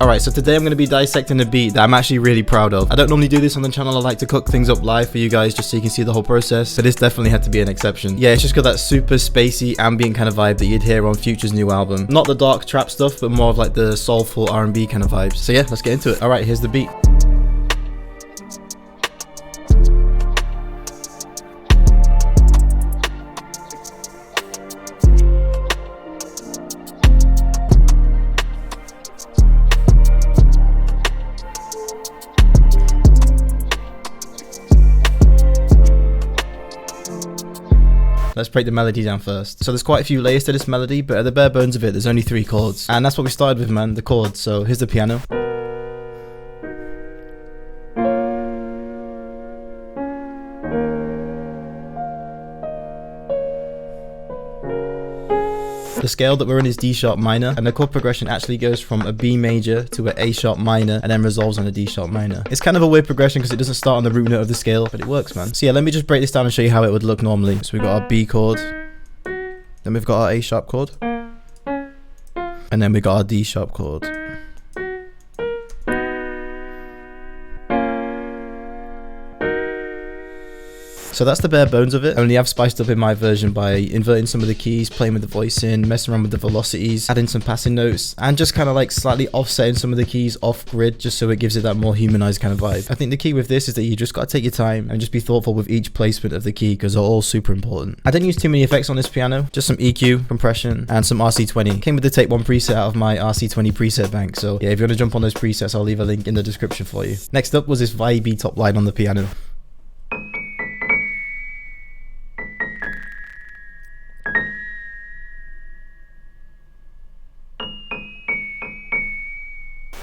Alright, so today I'm going to be dissecting a beat that I'm actually really proud of. I don't normally do this on the channel. I like to cook things up live for you guys just so you can see the whole process, but this definitely had to be an exception. Yeah, it's just got that super spacey ambient kind of vibe that you'd hear on Future's new album. Not the dark trap stuff, but more of like the soulful R&B kind of vibes. So yeah, let's get into it. Alright, here's the beat. Let's break the melody down first. So there's quite a few layers to this melody, but at the bare bones of it, there's only 3 chords. And that's what we started with, man, the chords. So here's the piano. The scale that we're in is D sharp minor, and the chord progression actually goes from a B major to an A sharp minor and then resolves on a D sharp minor. It's kind of a weird progression because it doesn't start on the root note of the scale, but it works, man. So yeah, let me just break this down and show you how it would look normally. So we've got our B chord, then we've got our A sharp chord, and then we've got our D sharp chord. So that's the bare bones of it, only I've spiced up in my version by inverting some of the keys, playing with the voicing, messing around with the velocities, adding some passing notes, and just kind of like slightly offsetting some of the keys off grid just so it gives it that more humanized kind of vibe. I think the key with this is that you just got to take your time and just be thoughtful with each placement of the key because they're all super important. I didn't use too many effects on this piano, just some EQ, compression, and some RC20. Came with the Take 1 preset out of my RC20 preset bank, so yeah, if you want to jump on those presets, I'll leave a link in the description for you. Next up was this vibey top line on the piano.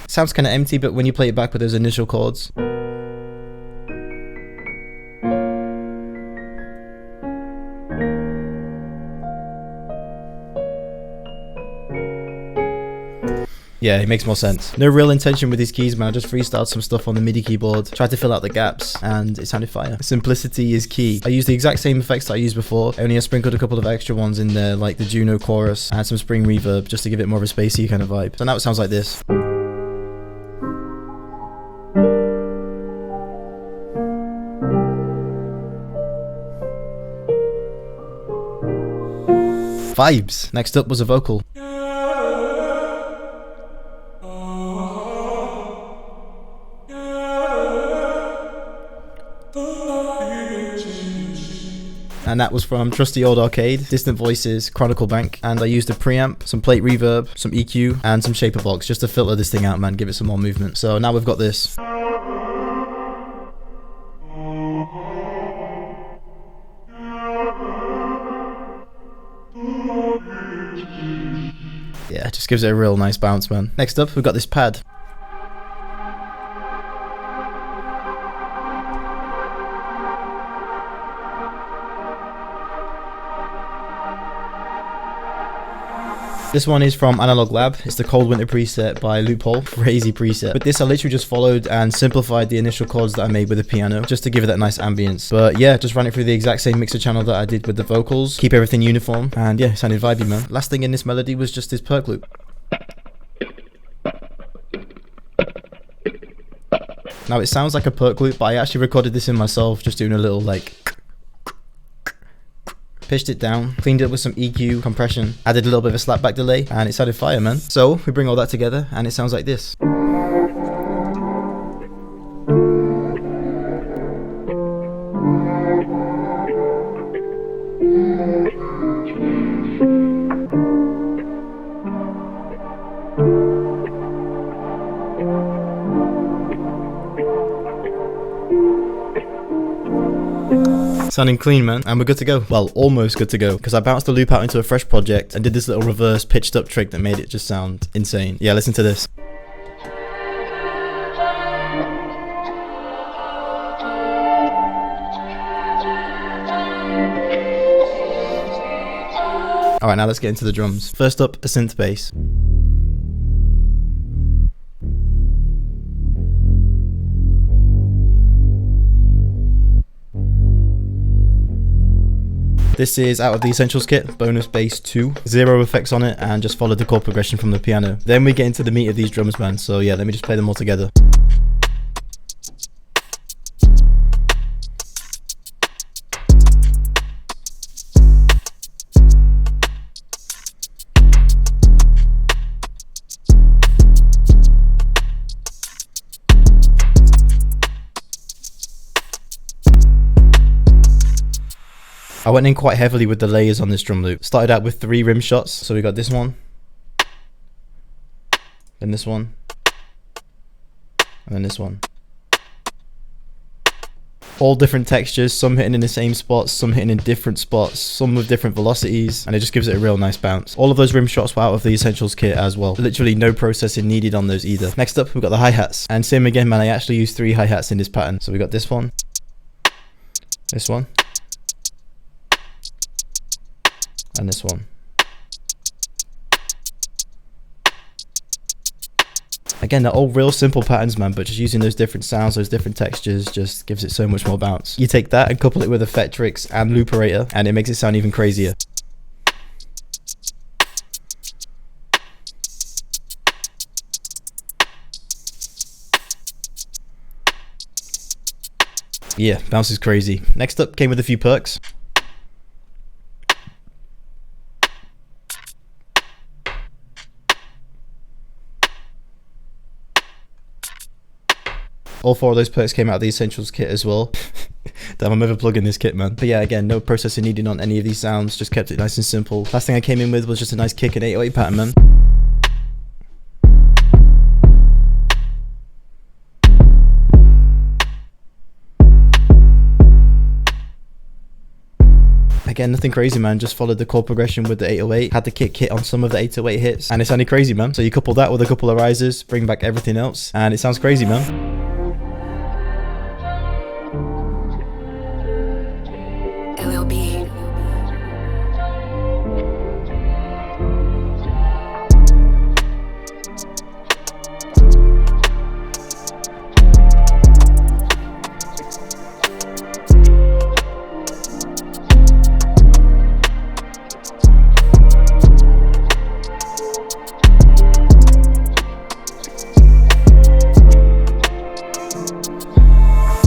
Sounds kind of empty, but when you play it back with those initial chords. Yeah, it makes more sense. No real intention with these keys, man. I just freestyled some stuff on the MIDI keyboard, tried to fill out the gaps, and it sounded fire. Simplicity is key. I used the exact same effects that I used before, only I sprinkled a couple of extra ones in there, like the Juno chorus, and some spring reverb, just to give it more of a spacey kind of vibe. So now it sounds like this. Vibes. Next up was a vocal. And that was from Trusty Old Arcade, Distant Voices, Chronicle Bank, and I used a preamp, some plate reverb, some EQ, and some shaper box just to filter this thing out, man, give it some more movement. So now we've got this. Yeah, it just gives it a real nice bounce, man. Next up, we've got this pad. This one is from Analog Lab. It's the Cold Winter preset by Loophole. Crazy preset. With this, I literally just followed and simplified the initial chords that I made with the piano just to give it that nice ambience. But yeah, just ran it through the exact same mixer channel that I did with the vocals. Keep everything uniform. And yeah, it sounded vibey, man. Last thing in this melody was just this perc loop. Now it sounds like a perc loop, but I actually recorded this in myself, just doing a little like... Pitched it down, cleaned it with some EQ, compression, added a little bit of a slapback delay, and it sounded fire, man. So we bring all that together and it sounds like this. Sounding clean, man, and we're good to go. Well, almost good to go, because I bounced the loop out into a fresh project and did this little reverse pitched up trick that made it just sound insane. Yeah, listen to this. Alright, now let's get into the drums. First up, a synth bass. This is out of the Essentials kit, bonus bass 2, 0 effects on it, and just follow the chord progression from the piano. Then we get into the meat of these drums, man. So yeah, let me just play them all together. I went in quite heavily with the layers on this drum loop. Started out with 3 rim shots. So we got this one, then this one, and then this one. All different textures, some hitting in the same spots, some hitting in different spots, some with different velocities, and it just gives it a real nice bounce. All of those rim shots were out of the Essentials kit as well. Literally no processing needed on those either. Next up, we've got the hi-hats. And same again, man, I actually used 3 hi-hats in this pattern. So we got this one, and this one. Again, they're all real simple patterns, man, but just using those different sounds, those different textures, just gives it so much more bounce. You take that and couple it with Effectrix and Looperator, and it makes it sound even crazier. Yeah, bounce is crazy. Next up, came with a few percs. All 4 of those percs came out of the Essentials kit as well. Damn, I'm ever plugging this kit, man. But yeah, again, no processing needed on any of these sounds. Just kept it nice and simple. Last thing I came in with was just a nice kick and 808 pattern, man. Again, nothing crazy, man. Just followed the chord progression with the 808. Had the kick hit on some of the 808 hits, and it sounded crazy, man. So you couple that with a couple of risers, bring back everything else, and it sounds crazy, man.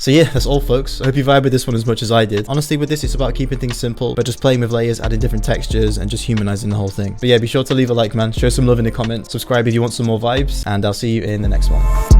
So yeah, that's all, folks. I hope you vibed with this one as much as I did. Honestly, with this, it's about keeping things simple, but just playing with layers, adding different textures, and just humanizing the whole thing. But yeah, be sure to leave a like, man. Show some love in the comments. Subscribe if you want some more vibes, and I'll see you in the next one.